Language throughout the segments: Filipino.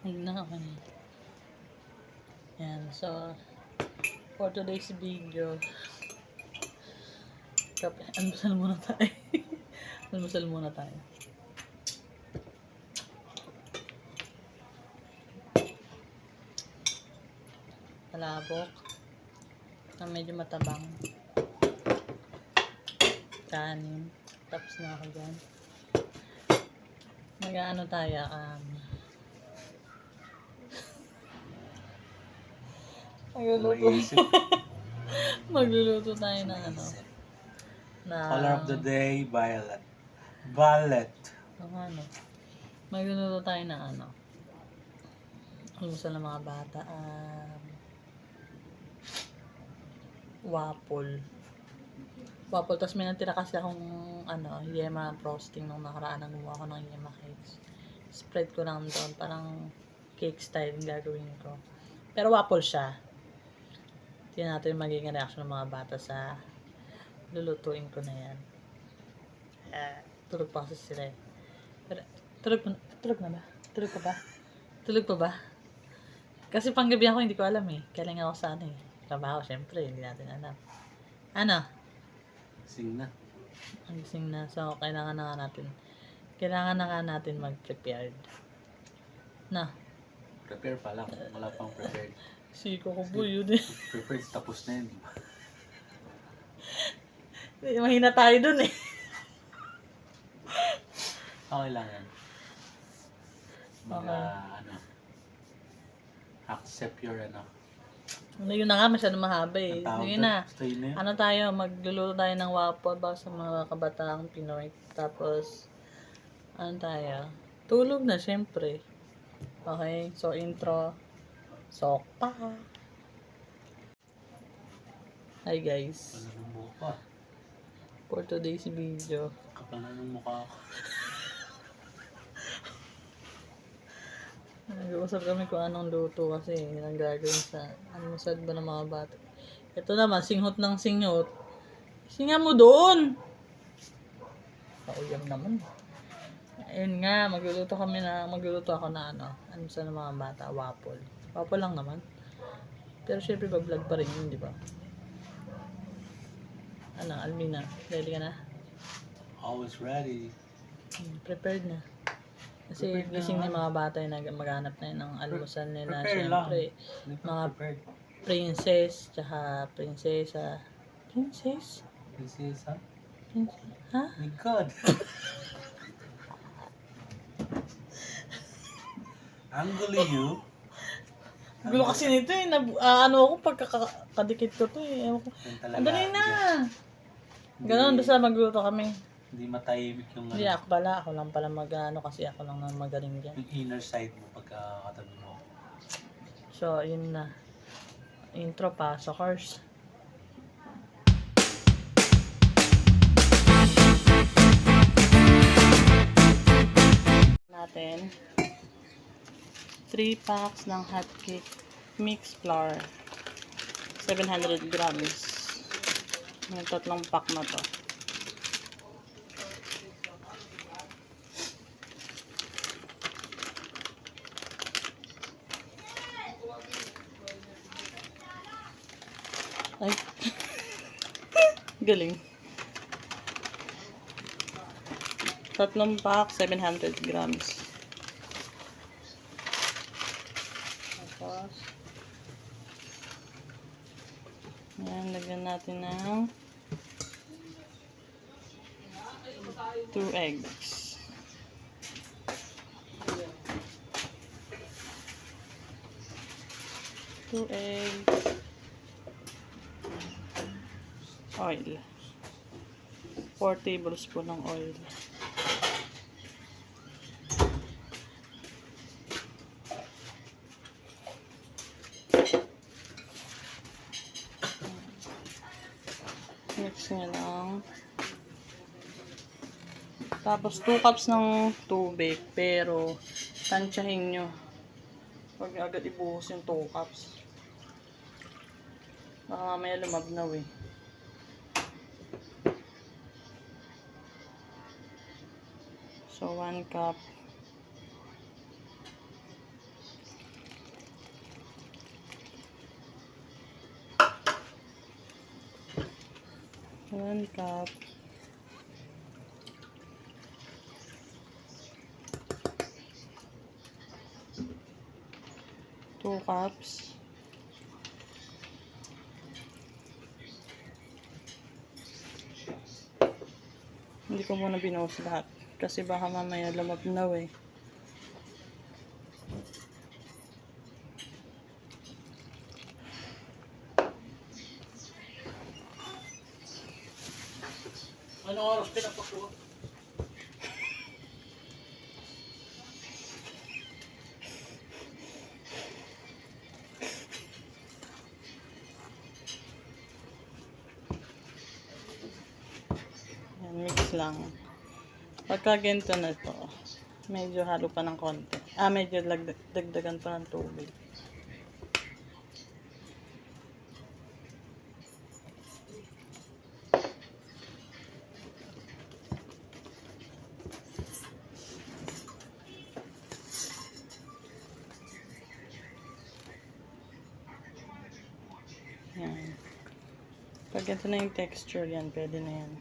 Huwag na ako na. Yan, so, for today's video, almusal muna tayo. Almusal muna tayo. Palabok na medyo matabang. Kanin. Tapos na ako dyan. Mag-ano tayo, magluluto tayo ng ano. Color of the day, violet. Violet. Ano. Magluluto tayo ng ano. Almusal ng mga bata. Waffle. Waffle. Tapos may natira kasi akong yema frosting nung nakaraan. Gumawa ko ng yema cakes. Spread ko lang doon. Parang cake style gagawin ko. Pero waffle siya. Tingnan natin yung magiging reaction ng mga bata sa lulutuin ko na yan. Tulog pa kasi sila eh. Pero, tulog na ba? Tulog pa ba? Tulog pa ba? Kasi panggabi ako, hindi ko alam eh. Kailangan ako sa trabaho, syempre, hindi natin alam. Ano? Sing na. Gising na. So, kailangan na nga natin mag-prepared. Na? Prepare pa lang. Wala pang prepared. Siko ko po yun eh. Prepared, tapos na yun. Mahina tayo dun eh. Okay lang yan. Accept your Yun na nga, masyado mahaba eh. Sige na. Stay na yun. Ano tayo, magluluto tayo ng waffle ba sa mga kabataang Pinoy. Tapos, ano tayo? Tulog na, syempre. Okay, so intro. Sok pa. Hi guys. Kapal na ng mukha. For today's video. Kapal na ng mukha ako. Nag-uusap kami kung anong luto kasi ang gagawin sa almusal ba ng mga bata. Ito naman, singhot ng singhot. Singa mo doon! Kauyam naman. Ayun nga, magluluto ako na almusal ng mga bata, waffle. Waffle lang naman. Pero syempre, vlog pa rin yun, di ba? Almina, ready ka na? Always ready. Prepared na. Kasi gising na yung mga bata yung maghanap na yun ng almusal nila. Prepare Syempre, lang. mga Prepared. princess, tsaka prinsesa. Princess? Prinsesa? Ha? My God. Angulo you. Gulo kasi nito eh. Ako pagkakadikit ko to eh. Ewan ko. Andali na! Ganon, basta magluto kami. Hindi matahimik yung Hindi, ako lang pala kasi ako lang ang magaling dyan. yung inner side mo pagkakatabi mo. So, yun na. Intro pa, so course. Natin 3 packs ng hot cake mix flour 700 grams. Yung tatlong pack na to. Ay. Galing. Tatlong pack, 700 grams. Tapos, yan, lagyan natin ng 2 eggs. Two eggs. Oil. 4 tablespoon ng oil. Mix nyo lang. Tapos 2 cups ng tubig. Pero, tansyahin nyo. Huwag nyo agad ibuhos yung 2 cups. Baka mamaya lumabnaw eh. So, 1 cup. 1 cup. 2 cups. Hindi ko muna binuhos lahat. Kasi baka mamaya lumabnaw eh. Anong oras pinapakuha? Yan, mix lang. Pagka ganito na ito, medyo halo pa ng konti. Medyo dagdagan pa ng tubig. Yan. Pag ito na yung texture yan, pwede na yan.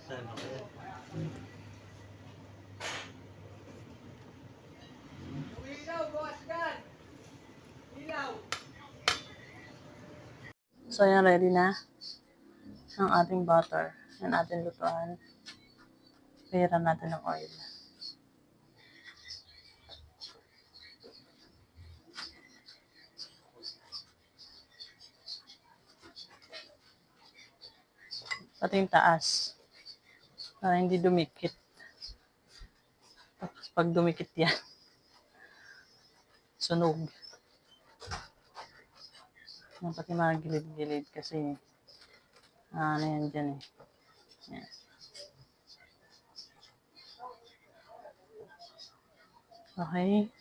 Saan ako? So, yan, ready na ang ating butter. Yan ating lutuan. Pahiran natin ng oil. Pati yung taas. Para hindi dumikit. Tapos pag dumikit yan, sunog. Yan, pati mga gilid-gilid kasi ano yan dyan eh. Yan. Okay.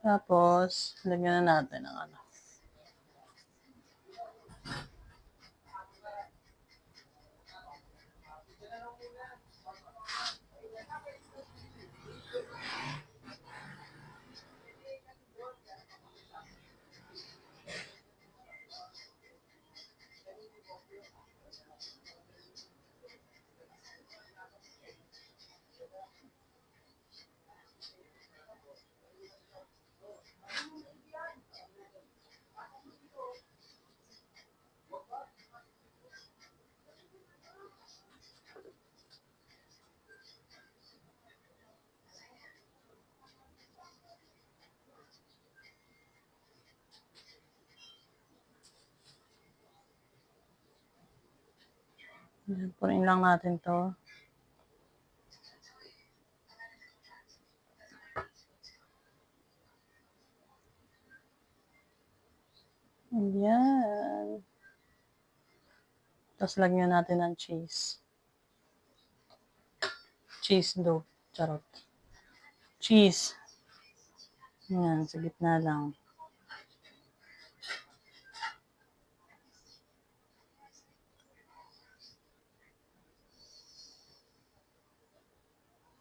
Tapos, lagyan na natin ng ano. Punin lang natin to. Ayan. Tapos lagyan natin ng cheese. Cheese dough. Charot. Cheese. Ayan, sa gitna lang.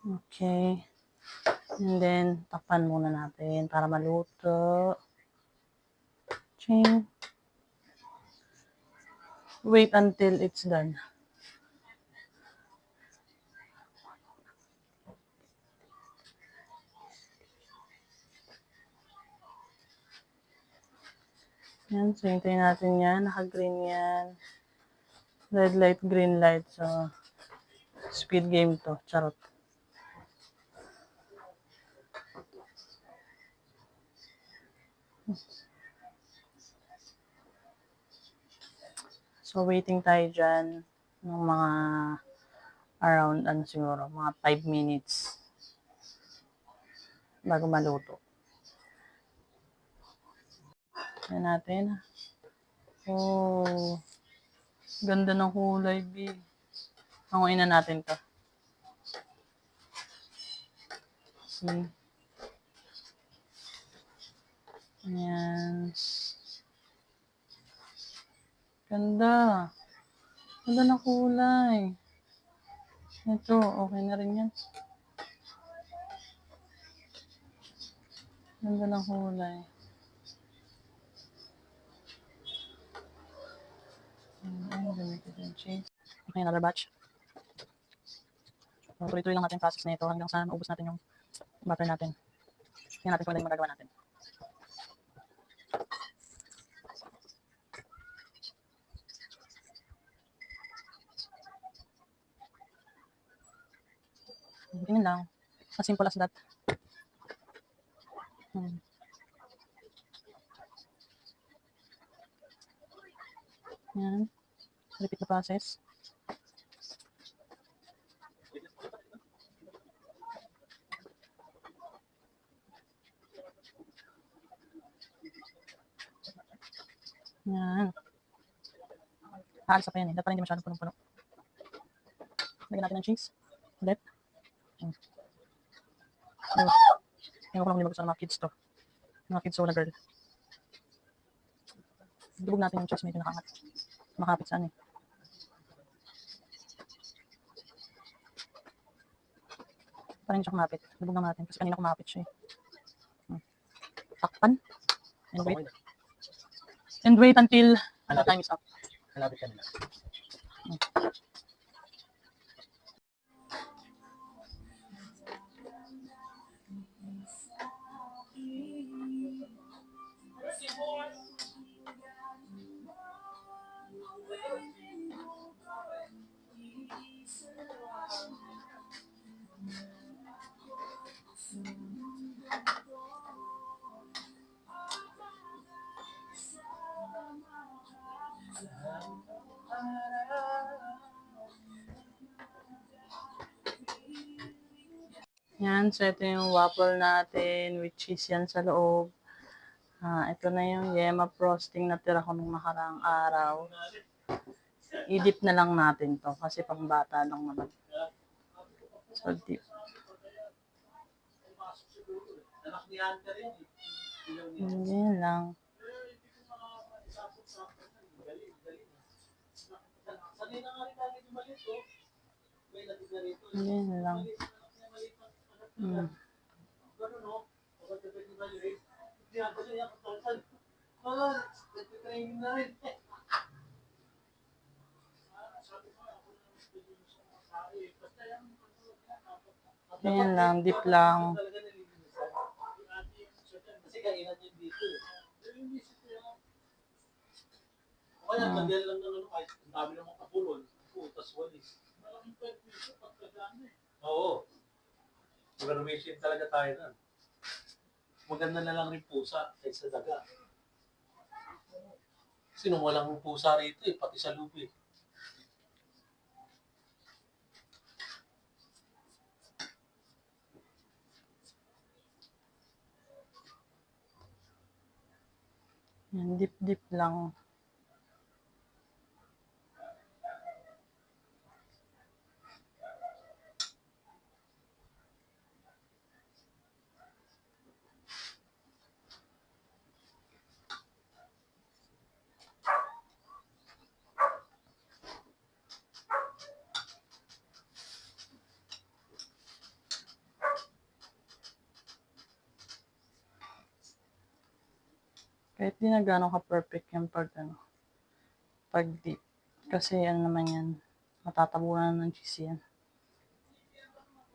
Okay. And then, takpan muna natin para maluto. Ching. Wait until it's done. Yan, so hintayin natin yan. Naka-green yan. Red light, green light. So, speed game to. Charot. So, waiting tayo dyan ng mga around, ano siguro, mga 5 minutes bago maluto. Yan natin. Oh, ganda ng kulay, B. Hanguin na natin to. See? Ayan. Ganda. Ganda na kulay. Ito, okay na rin yan. Ganda ng kulay. Ayan, gamitin yung cheese. Okay, another batch. So, tuloy-tuloy lang natin yung process na ito hanggang sa maubos natin yung butter natin. Tingnan natin kung ano yung magagawa natin. Tingnan lang. As simple as that. Yan. Repeat the process. Yan. Aalis pa yan eh. Dapat hindi masyadong punong-puno. Lagyan natin ng cheese. Ulit. So, ngayon ko lang gusto ng mga kids to. Mga kids soda girl. Dubog natin yung cheese medyo nakaangat. Makapit saan eh. Parang hindi siya kumapit. Dubog lang natin kasi kanina kumapit siya eh. Takpan. And wait. And wait until the time is up. Malapit ka nila. Yan, so ito yung waffle natin with cheese yan sa loob. Ito na yung yema frosting na tira ko nung nakaraang araw. I-dip na lang natin to kasi pang bata lang naman. So, dip. Yan lang. Yan lang. Yan lang, dip lang. Kaya lagyan lang ng kahit ang dami namang kapulon. Putas walis. Oo. Mag-animation talaga tayo nun. Maganda na lang rin pusa kaysa daga. Sino walang pusa rito eh, pati sa lupi. Yan, dip-dip lang. Kahit di na gano'n ka-perfect yung pag dip. Kasi ano naman yan, matatabunan ng cheese yan.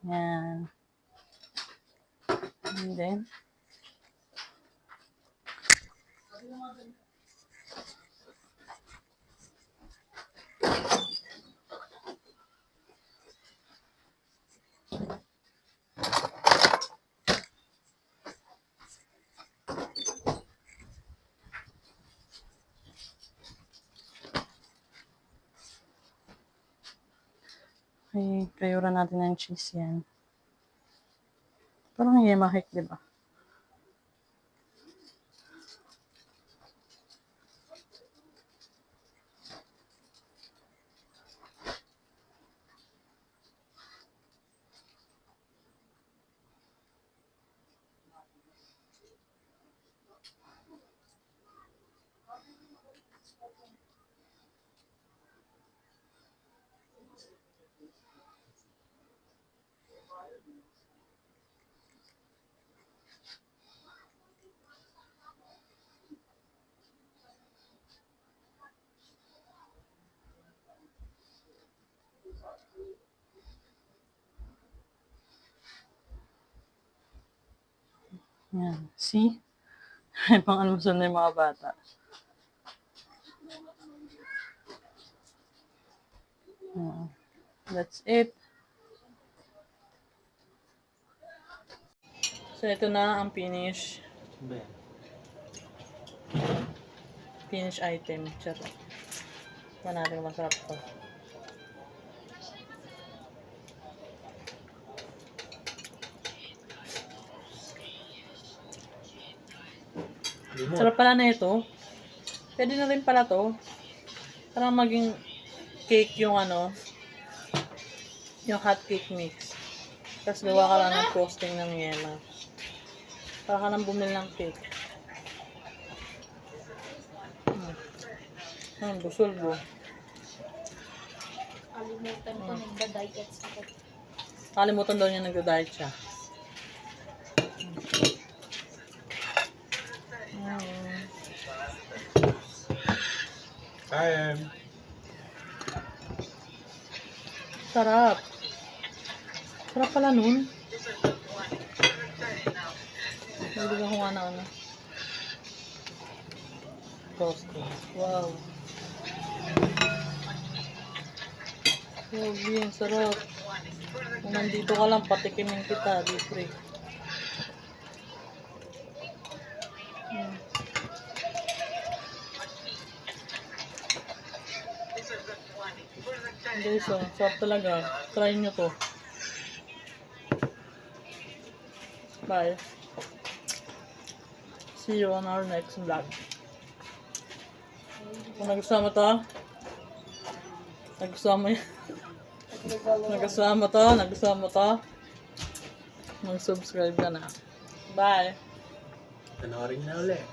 Yan. And then, ay, kayura natin ng cheese yan. Parang yema cake, di ba? Yan. See? May pang-almusal na yung mga bata. That's it. So, ito na ang finish item. Charot. Natin masarap to. Sarap pala na ito. Pwede na rin pala to. Parang maging cake yung ano, yung hot cake mix. Tapos gawa ka lang ng frosting ng yema. Para ka nang bumili ng cake. Busol bo. Kalimutan ko nagda-diet ako. Kalimutan daw niya nagda-diet siya. Kain. Sarap. Sarap pala nun. Naligan ko nga na ano. Frosting. Wow. Grabe, ang sarap. Kung nandito ka lang, patikimin kita, libre. Guys, sarap talaga. Try nyo to. Bye. See you on our next vlog. Kung nagustuhan mo to, mag-subscribe ka na. Bye! Panoorin na ulit.